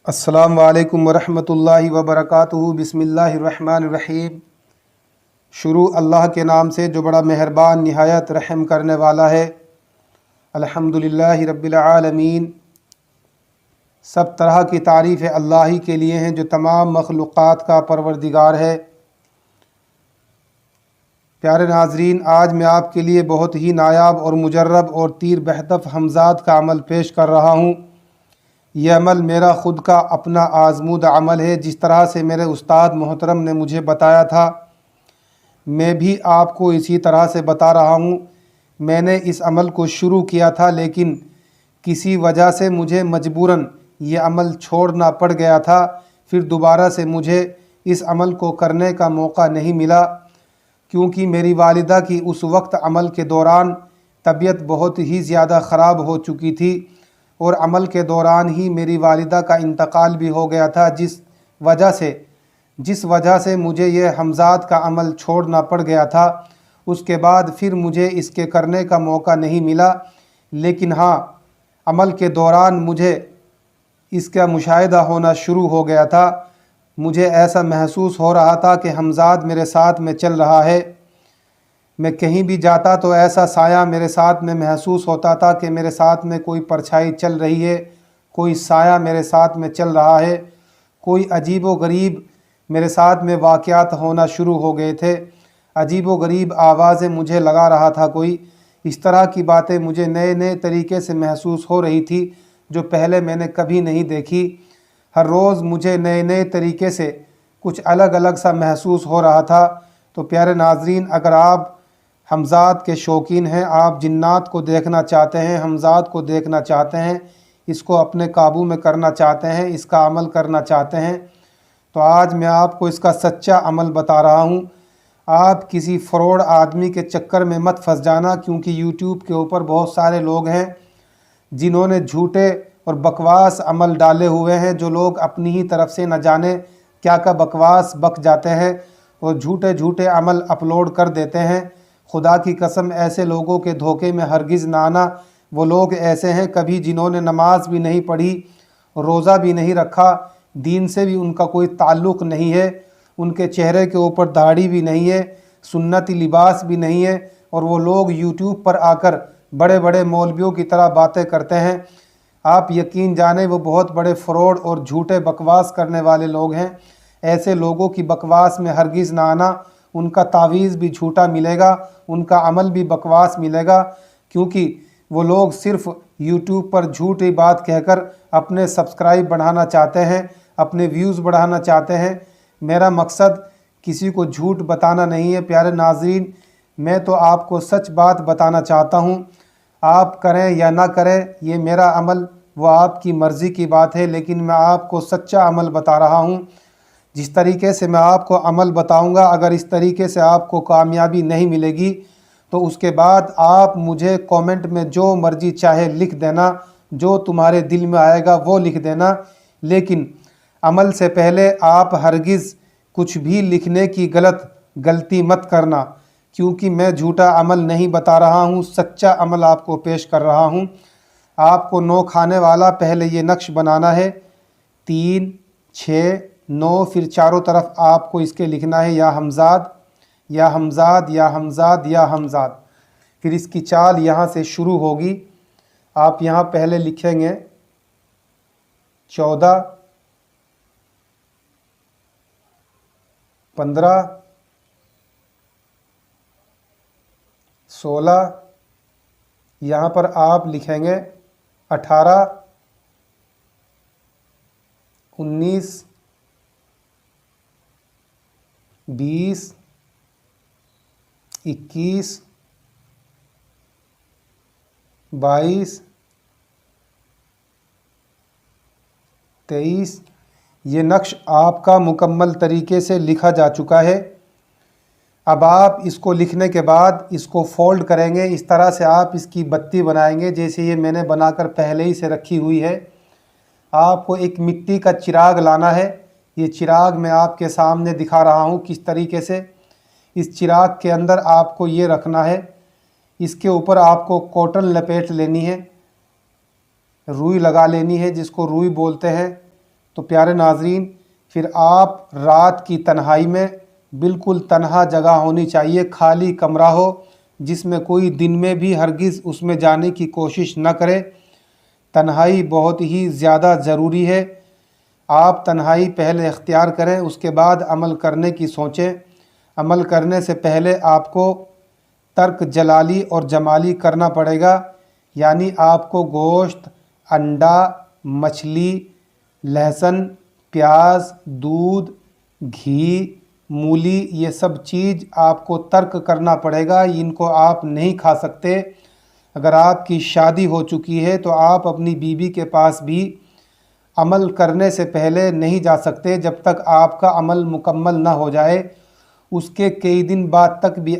السلام علیکم ورحمۃ اللہ وبرکاتہ۔ بسم اللہ الرحمن الرحیم۔ شروع اللہ کے نام سے جو بڑا مہربان نہایت رحم کرنے والا ہے۔ الحمدللہ رب العالمین۔ سب طرح کی تعریف اللہ ہی کے لیے ہیں جو تمام مخلوقات کا پروردگار ہے۔ پیارے ناظرین، آج میں آپ کے لیے بہت ہی نایاب اور مجرب اور تیر بہدف حمزات کا عمل پیش کر رہا ہوں۔ یہ عمل میرا خود کا اپنا آزمودہ عمل ہے، جس طرح سے میرے استاد محترم نے مجھے بتایا تھا میں بھی آپ کو اسی طرح سے بتا رہا ہوں۔ میں نے اس عمل کو شروع کیا تھا، لیکن کسی وجہ سے مجھے مجبوراً یہ عمل چھوڑنا پڑ گیا تھا۔ پھر دوبارہ سے مجھے اس عمل کو کرنے کا موقع نہیں ملا، کیونکہ میری والدہ کی اس وقت عمل کے دوران طبیعت بہت ہی زیادہ خراب ہو چکی تھی، اور عمل کے دوران ہی میری والدہ کا انتقال بھی ہو گیا تھا، جس وجہ سے مجھے یہ حمزات کا عمل چھوڑنا پڑ گیا تھا۔ اس کے بعد پھر مجھے اس کے کرنے کا موقع نہیں ملا، لیکن ہاں، عمل کے دوران مجھے اس کا مشاہدہ ہونا شروع ہو گیا تھا۔ مجھے ایسا محسوس ہو رہا تھا کہ حمزات میرے ساتھ میں چل رہا ہے۔ میں کہیں بھی جاتا تو ایسا سایہ میرے ساتھ میں محسوس ہوتا تھا کہ میرے ساتھ میں کوئی پرچھائی چل رہی ہے، کوئی سایہ میرے ساتھ میں چل رہا ہے، کوئی عجیب و غریب میرے ساتھ میں واقعات ہونا شروع ہو گئے تھے۔ عجیب و غریب آوازیں مجھے لگا رہا تھا کوئی۔ اس طرح کی باتیں مجھے نئے نئے طریقے سے محسوس ہو رہی تھی، جو پہلے میں نے کبھی نہیں دیکھی۔ ہر روز مجھے نئے نئے طریقے سے کچھ الگ الگ سا محسوس ہو رہا تھا۔ تو پیارے ناظرین، اگر آپ حمزات کے شوقین ہیں، آپ جنات کو دیکھنا چاہتے ہیں، حمزات کو دیکھنا چاہتے ہیں، اس کو اپنے قابو میں کرنا چاہتے ہیں، اس کا عمل کرنا چاہتے ہیں، تو آج میں آپ کو اس کا سچا عمل بتا رہا ہوں۔ آپ کسی فراڈ آدمی کے چکر میں مت پھنس جانا، کیونکہ یوٹیوب کے اوپر بہت سارے لوگ ہیں جنہوں نے جھوٹے اور بکواس عمل ڈالے ہوئے ہیں، جو لوگ اپنی ہی طرف سے نہ جانے کیا بکواس بک جاتے ہیں اور جھوٹے عمل اپلوڈ کر دیتے ہیں۔ خدا کی قسم، ایسے لوگوں کے دھوکے میں ہرگز نہ آنا۔ وہ لوگ ایسے ہیں کبھی جنہوں نے نماز بھی نہیں پڑھی، روزہ بھی نہیں رکھا، دین سے بھی ان کا کوئی تعلق نہیں ہے، ان کے چہرے کے اوپر داڑھی بھی نہیں ہے، سنتی لباس بھی نہیں ہے، اور وہ لوگ یوٹیوب پر آ کر بڑے بڑے مولویوں کی طرح باتیں کرتے ہیں۔ آپ یقین جانیں وہ بہت بڑے فراڈ اور جھوٹے بکواس کرنے والے لوگ ہیں۔ ایسے لوگوں کی بکواس میں ہرگز نہ آنا۔ ان کا تعویذ بھی جھوٹا ملے گا، ان کا عمل بھی بکواس ملے گا، کیونکہ وہ لوگ صرف یوٹیوب پر جھوٹی بات کہہ کر اپنے سبسکرائب بڑھانا چاہتے ہیں، اپنے ویوز بڑھانا چاہتے ہیں۔ میرا مقصد کسی کو جھوٹ بتانا نہیں ہے پیارے ناظرین، میں تو آپ کو سچ بات بتانا چاہتا ہوں۔ آپ کریں یا نہ کریں، یہ میرا عمل وہ آپ کی مرضی کی بات ہے، لیکن میں آپ کو سچا عمل بتا رہا ہوں۔ جس طریقے سے میں آپ کو عمل بتاؤں گا، اگر اس طریقے سے آپ کو کامیابی نہیں ملے گی تو اس کے بعد آپ مجھے کومنٹ میں جو مرضی چاہے لکھ دینا، جو تمہارے دل میں آئے گا وہ لکھ دینا، لیکن عمل سے پہلے آپ ہرگز کچھ بھی لکھنے کی غلطی مت کرنا، کیونکہ میں جھوٹا عمل نہیں بتا رہا ہوں، سچا عمل آپ کو پیش کر رہا ہوں۔ آپ کو 9 کھانے والا پہلے یہ نقش بنانا ہے، 3 6 9، پھر چاروں طرف آپ کو اس کے لکھنا ہے یا حمزاد یا حمزاد یا حمزاد یا حمزاد۔ پھر اس کی چال یہاں سے شروع ہوگی۔ آپ یہاں پہلے لکھیں گے 14 15 16، یہاں پر آپ لکھیں گے 18 19 20 21 22 23۔ یہ نقش آپ کا مکمل طریقے سے لکھا جا چکا ہے۔ اب آپ اس کو لکھنے کے بعد اس کو فولڈ کریں گے، اس طرح سے آپ اس کی بتی بنائیں گے جیسے یہ میں نے بنا کر پہلے ہی سے رکھی ہوئی ہے۔ آپ کو ایک مٹی کا چراغ لانا ہے۔ یہ چراغ میں آپ کے سامنے دکھا رہا ہوں کس طریقے سے۔ اس چراغ کے اندر آپ کو یہ رکھنا ہے، اس کے اوپر آپ کو کاٹن لپیٹ لینی ہے، روئی لگا لینی ہے، جس کو روئی بولتے ہیں۔ تو پیارے ناظرین پھر آپ رات کی تنہائی میں بالکل تنہا جگہ ہونی چاہیے، خالی کمرہ ہو جس میں کوئی دن میں بھی ہرگز اس میں جانے کی کوشش نہ کرے۔ تنہائی بہت ہی زیادہ ضروری ہے۔ آپ تنہائی پہلے اختیار کریں، اس کے بعد عمل کرنے کی سوچیں۔ عمل کرنے سے پہلے آپ کو ترک جلالی اور جمالی کرنا پڑے گا، یعنی آپ کو گوشت، انڈا، مچھلی، لہسن، پیاز، دودھ، گھی، مولی، یہ سب چیز آپ کو ترک کرنا پڑے گا، ان کو آپ نہیں کھا سکتے۔ اگر آپ کی شادی ہو چکی ہے تو آپ اپنی بیوی کے پاس بھی عمل کرنے سے پہلے نہیں جا سکتے جب تک آپ کا عمل مکمل نہ ہو جائے۔ اس کے کئی دن بعد تک بھی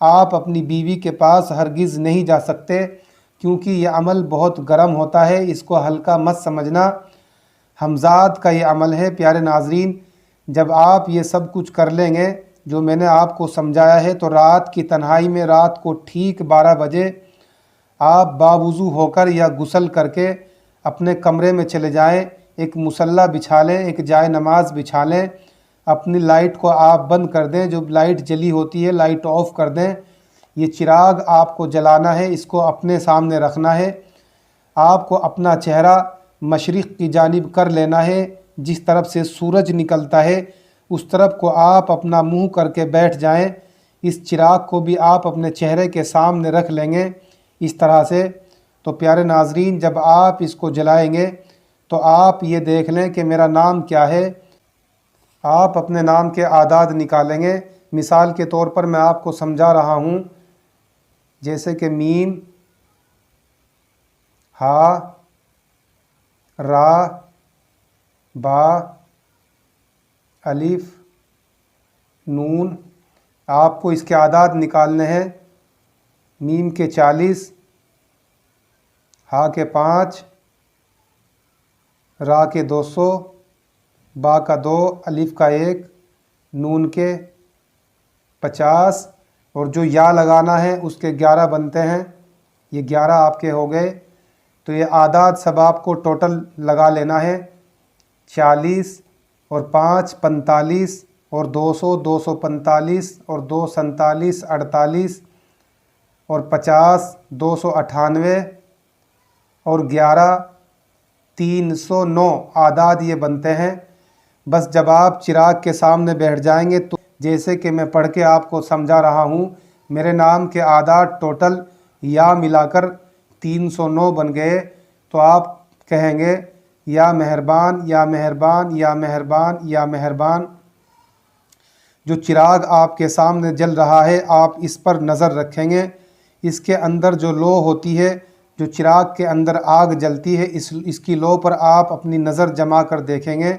آپ اپنی بیوی کے پاس ہرگز نہیں جا سکتے، کیونکہ یہ عمل بہت گرم ہوتا ہے، اس کو ہلکا مت سمجھنا۔ حمزاد کا یہ عمل ہے پیارے ناظرین۔ جب آپ یہ سب کچھ کر لیں گے جو میں نے آپ کو سمجھایا ہے، تو رات کی تنہائی میں رات کو ٹھیک 12 بجے آپ باوضو ہو کر یا غسل کر کے اپنے کمرے میں چلے جائیں، ایک مصلی بچھا لیں، ایک جائے نماز بچھا لیں، اپنی لائٹ کو آپ بند کر دیں، جو لائٹ جلی ہوتی ہے لائٹ آف کر دیں۔ یہ چراغ آپ کو جلانا ہے، اس کو اپنے سامنے رکھنا ہے۔ آپ کو اپنا چہرہ مشرق کی جانب کر لینا ہے، جس طرف سے سورج نکلتا ہے اس طرف کو آپ اپنا منہ کر کے بیٹھ جائیں۔ اس چراغ کو بھی آپ اپنے چہرے کے سامنے رکھ لیں گے اس طرح سے۔ تو پیارے ناظرین جب آپ اس کو جلائیں گے تو آپ یہ دیکھ لیں کہ میرا نام کیا ہے۔ آپ اپنے نام کے اعداد نکالیں گے۔ مثال کے طور پر میں آپ کو سمجھا رہا ہوں، جیسے کہ میم، ہا، را، با، الف، نون۔ آپ کو اس کے اعداد نکالنے ہیں۔ میم کے 40، ہا کے 5، را کے 200، با کا 2، الف کا 1، نون کے 50، اور جو یا لگانا ہے اس کے 11 بنتے ہیں۔ یہ 11 آپ کے ہو گئے۔ تو یہ اعداد سب آپ کو ٹوٹل لگا لینا ہے۔ 40 اور 5 45 اور 200 245 اور 2 47 48 اور 50 298 اور 11 309 اعداد یہ بنتے ہیں۔ بس جب آپ چراغ کے سامنے بیٹھ جائیں گے تو جیسے کہ میں پڑھ کے آپ کو سمجھا رہا ہوں، میرے نام کے اعداد ٹوٹل یا ملا کر 309 بن گئے، تو آپ کہیں گے یا مہربان یا مہربان یا مہربان یا مہربان۔ جو چراغ آپ کے سامنے جل رہا ہے آپ اس پر نظر رکھیں گے۔ اس کے اندر جو لو ہوتی ہے، جو چراغ کے اندر آگ جلتی ہے، اس کی لو پر آپ اپنی نظر جما کر دیکھیں گے۔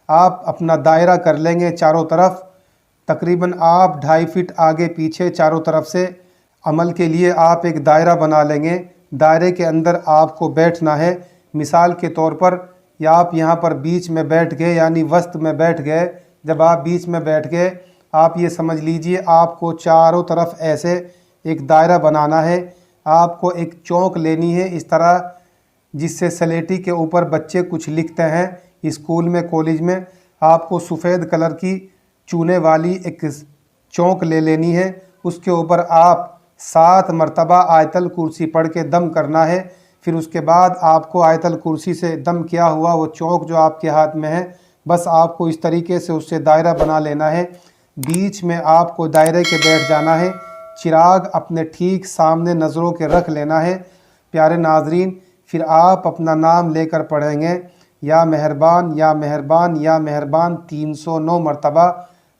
آپ اپنا دائرہ کر لیں گے چاروں طرف، تقریباً آپ 2.5 فٹ آگے پیچھے چاروں طرف سے۔ عمل کے لیے آپ ایک دائرہ بنا لیں گے، دائرے کے اندر آپ کو بیٹھنا ہے۔ مثال کے طور پر یا آپ یہاں پر بیچ میں بیٹھ گئے، یعنی وسط میں بیٹھ گئے۔ جب آپ بیچ میں بیٹھ گئے، آپ یہ سمجھ لیجئے آپ کو چاروں طرف ایسے ایک دائرہ بنانا ہے۔ آپ کو ایک چوک لینی ہے اس طرح، جس سے سلیٹی کے اوپر بچے کچھ لکھتے ہیں اسکول میں، کالج میں۔ آپ کو سفید کلر کی چونے والی ایک چوک لے لینی ہے، اس کے اوپر آپ 7 مرتبہ آیت الکرسی پڑھ کے دم کرنا ہے۔ پھر اس کے بعد آپ کو آیت الکرسی سے دم کیا ہوا وہ چوک جو آپ کے ہاتھ میں ہے، بس آپ کو اس طریقے سے اس سے دائرہ بنا لینا ہے۔ بیچ میں آپ کو دائرے کے بیٹھ جانا ہے، چراغ اپنے ٹھیک سامنے نظروں کے رکھ لینا ہے۔ پیارے ناظرین پھر آپ اپنا نام لے کر پڑھیں گے یا مہربان یا مہربان یا مہربان 309 مرتبہ،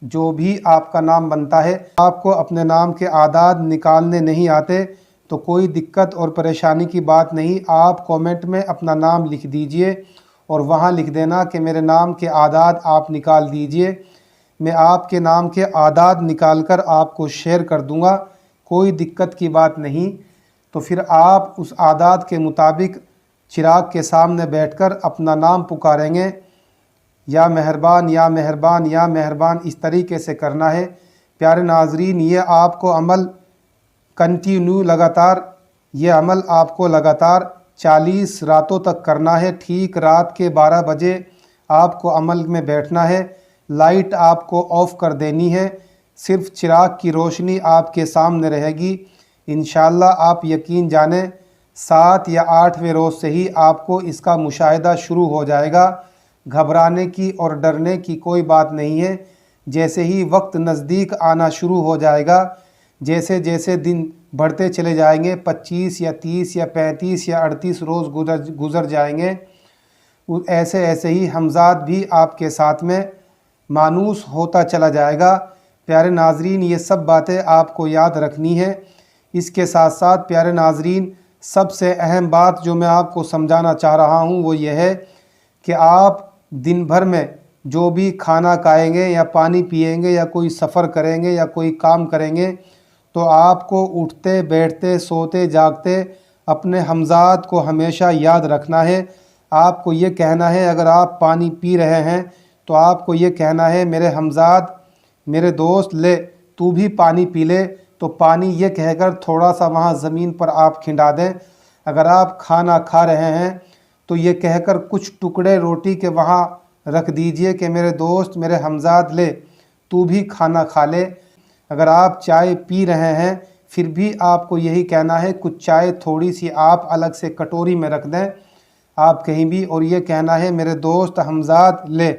جو بھی آپ کا نام بنتا ہے۔ آپ کو اپنے نام کے اعداد نکالنے نہیں آتے تو کوئی دقت اور پریشانی کی بات نہیں، آپ کومنٹ میں اپنا نام لکھ دیجئے اور وہاں لکھ دینا کہ میرے نام کے اعداد آپ نکال دیجئے۔ میں آپ کے نام کے اعداد نکال کر آپ کو شیئر کر دوں گا، کوئی دقت کی بات نہیں۔ تو پھر آپ اس اعداد کے مطابق چراغ کے سامنے بیٹھ کر اپنا نام پکاریں گے، یا مہربان یا مہربان یا مہربان، اس طریقے سے کرنا ہے۔ پیارے ناظرین یہ آپ کو عمل کنٹینیو لگاتار، یہ عمل آپ کو لگاتار 40 راتوں تک کرنا ہے۔ ٹھیک رات کے 12 بجے آپ کو عمل میں بیٹھنا ہے۔ لائٹ آپ کو آف کر دینی ہے، صرف چراغ کی روشنی آپ کے سامنے رہے گی۔ انشاءاللہ آپ یقین جانیں 7 یا 8ویں روز سے ہی آپ کو اس کا مشاہدہ شروع ہو جائے گا۔ گھبرانے کی اور ڈرنے کی کوئی بات نہیں ہے۔ جیسے ہی وقت نزدیک آنا شروع ہو جائے گا، جیسے جیسے دن بڑھتے چلے جائیں گے، 25 یا 30 یا 35 یا 38 روز گزر جائیں گے، ایسے ایسے ہی حمزات بھی آپ کے ساتھ میں مانوس ہوتا چلا جائے گا۔ پیارے ناظرین، یہ سب باتیں آپ کو یاد رکھنی ہے۔ اس کے ساتھ ساتھ پیارے ناظرین، سب سے اہم بات جو میں آپ کو سمجھانا چاہ رہا ہوں وہ یہ ہے کہ آپ دن بھر میں جو بھی کھانا کھائیں گے یا پانی پئیں گے یا کوئی سفر کریں گے یا کوئی کام کریں گے، تو آپ کو اٹھتے بیٹھتے سوتے جاگتے اپنے حمزات کو ہمیشہ یاد رکھنا ہے۔ آپ کو یہ کہنا ہے، اگر آپ پانی پی رہے ہیں تو آپ کو یہ کہنا ہے، میرے حمزات، میرے دوست، لے تو بھی پانی پی لے۔ تو پانی یہ کہہ کر تھوڑا سا وہاں زمین پر آپ کھنڈا دیں۔ اگر آپ کھانا کھا رہے ہیں تو یہ کہہ کر کچھ ٹکڑے روٹی کے وہاں رکھ دیجئے کہ میرے دوست، میرے حمزات، لے تو بھی کھانا کھا لے۔ اگر آپ چائے پی رہے ہیں پھر بھی آپ کو یہی کہنا ہے، کچھ چائے تھوڑی سی آپ الگ سے کٹوری میں رکھ دیں آپ کہیں بھی، اور یہ کہنا ہے، میرے دوست حمزات، لے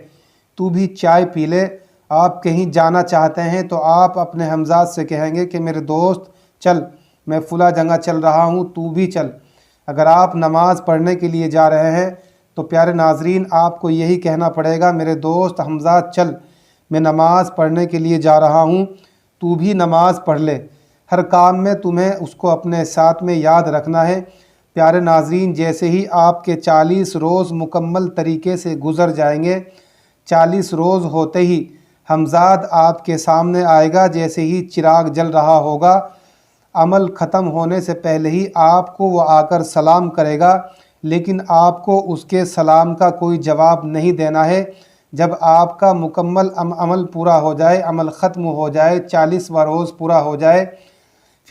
تو بھی چائے پی لے۔ آپ کہیں جانا چاہتے ہیں تو آپ اپنے حمزات سے کہیں گے کہ میرے دوست چل، میں فلاں جگہ چل رہا ہوں، تو بھی چل۔ اگر آپ نماز پڑھنے کے لیے جا رہے ہیں تو پیارے ناظرین آپ کو یہی کہنا پڑے گا، میرے دوست حمزات چل، میں نماز پڑھنے کے لیے جا رہا ہوں، تو بھی نماز پڑھ لے۔ ہر کام میں تمہیں اس کو اپنے ساتھ میں یاد رکھنا ہے۔ پیارے ناظرین، جیسے ہی آپ کے 40 روز مکمل طریقے سے گزر جائیں گے، 40 روز ہوتے ہی حمزات آپ کے سامنے آئے گا، جیسے ہی چراغ جل رہا ہوگا، عمل ختم ہونے سے پہلے ہی آپ کو وہ آ کر سلام کرے گا، لیکن آپ کو اس کے سلام کا کوئی جواب نہیں دینا ہے۔ جب آپ کا مکمل عمل پورا ہو جائے، عمل ختم ہو جائے، 40واں روز پورا ہو جائے،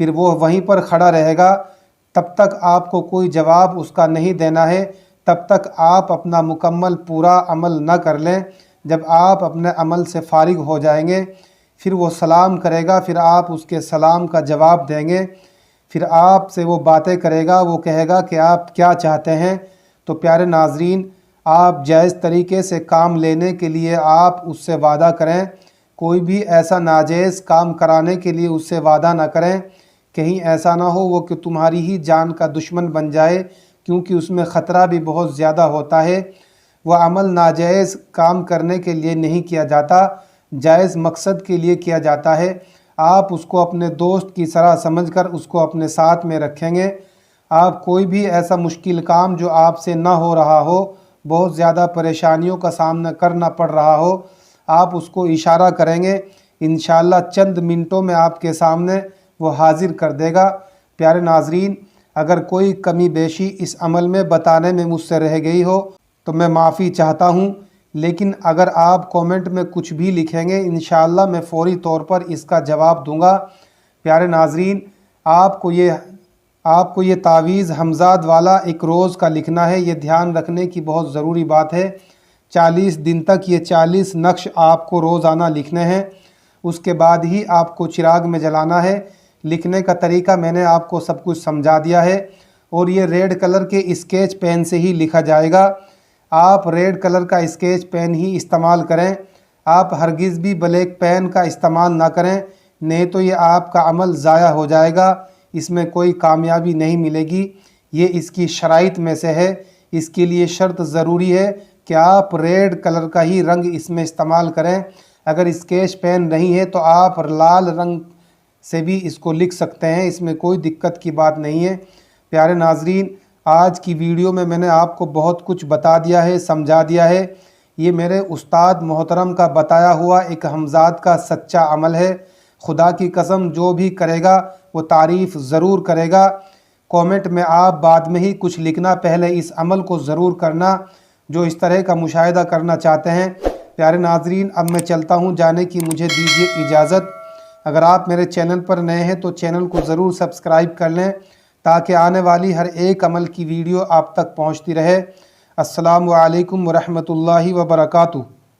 پھر وہ وہیں پر کھڑا رہے گا۔ تب تک آپ کو کوئی جواب اس کا نہیں دینا ہے، تب تک آپ اپنا مکمل پورا عمل نہ کر لیں۔ جب آپ اپنے عمل سے فارغ ہو جائیں گے، پھر وہ سلام کرے گا، پھر آپ اس کے سلام کا جواب دیں گے، پھر آپ سے وہ باتیں کرے گا، وہ کہے گا کہ آپ کیا چاہتے ہیں۔ تو پیارے ناظرین، آپ جائز طریقے سے کام لینے کے لیے آپ اس سے وعدہ کریں، کوئی بھی ایسا ناجائز کام کرانے کے لیے اس سے وعدہ نہ کریں، کہیں ایسا نہ ہو وہ کہ تمہاری ہی جان کا دشمن بن جائے، کیونکہ اس میں خطرہ بھی بہت زیادہ ہوتا ہے۔ وہ عمل ناجائز کام کرنے کے لیے نہیں کیا جاتا، جائز مقصد کے لیے کیا جاتا ہے۔ آپ اس کو اپنے دوست کی طرح سمجھ کر اس کو اپنے ساتھ میں رکھیں گے۔ آپ کوئی بھی ایسا مشکل کام جو آپ سے نہ ہو رہا ہو، بہت زیادہ پریشانیوں کا سامنا کرنا پڑ رہا ہو، آپ اس کو اشارہ کریں گے، انشاءاللہ چند منٹوں میں آپ کے سامنے وہ حاضر کر دے گا۔ پیارے ناظرین، اگر کوئی کمی بیشی اس عمل میں بتانے میں مجھ سے رہ گئی ہو تو میں معافی چاہتا ہوں، لیکن اگر آپ کومنٹ میں کچھ بھی لکھیں گے انشاءاللہ میں فوری طور پر اس کا جواب دوں گا۔ پیارے ناظرین، آپ کو یہ تعویذ حمزات والا ایک روز کا لکھنا ہے، یہ دھیان رکھنے کی بہت ضروری بات ہے۔ 40 دن تک یہ 40 نقش آپ کو روزانہ لکھنے ہیں، اس کے بعد ہی آپ کو چراغ میں جلانا ہے۔ لکھنے کا طریقہ میں نے آپ کو سب کچھ سمجھا دیا ہے، اور یہ ریڈ کلر کے اسکیچ پین سے ہی لکھا جائے گا۔ آپ ریڈ کلر کا اسکیچ پین ہی استعمال کریں، آپ ہرگز بھی بلیک پین کا استعمال نہ کریں، نہیں تو یہ آپ کا عمل ضائع ہو جائے گا، اس میں کوئی کامیابی نہیں ملے گی۔ یہ اس کی شرائط میں سے ہے، اس کے لیے شرط ضروری ہے کہ آپ ریڈ کلر کا ہی رنگ اس میں استعمال کریں۔ اگر اسکیچ پین نہیں ہے تو آپ لال رنگ سے بھی اس کو لکھ سکتے ہیں، اس میں کوئی دقت کی بات نہیں ہے۔ پیارے ناظرین، آج کی ویڈیو میں نے آپ کو بہت کچھ بتا دیا ہے، سمجھا دیا ہے۔ یہ میرے استاد محترم کا بتایا ہوا ایک حمزات کا سچا عمل ہے۔ خدا کی قسم جو بھی کرے گا وہ تعریف ضرور کرے گا۔ کومنٹ میں آپ بعد میں ہی کچھ لکھنا، پہلے اس عمل کو ضرور کرنا جو اس طرح کا مشاہدہ کرنا چاہتے ہیں۔ پیارے ناظرین، اب میں چلتا ہوں، جانے کی مجھے دیجیے اجازت۔ اگر آپ میرے چینل پر نئے ہیں تو چینل کو ضرور سبسکرائب کر لیں تاکہ آنے والی ہر ایک عمل کی ویڈیو آپ تک پہنچتی رہے۔ السلام علیکم ورحمۃ اللہ وبرکاتہ۔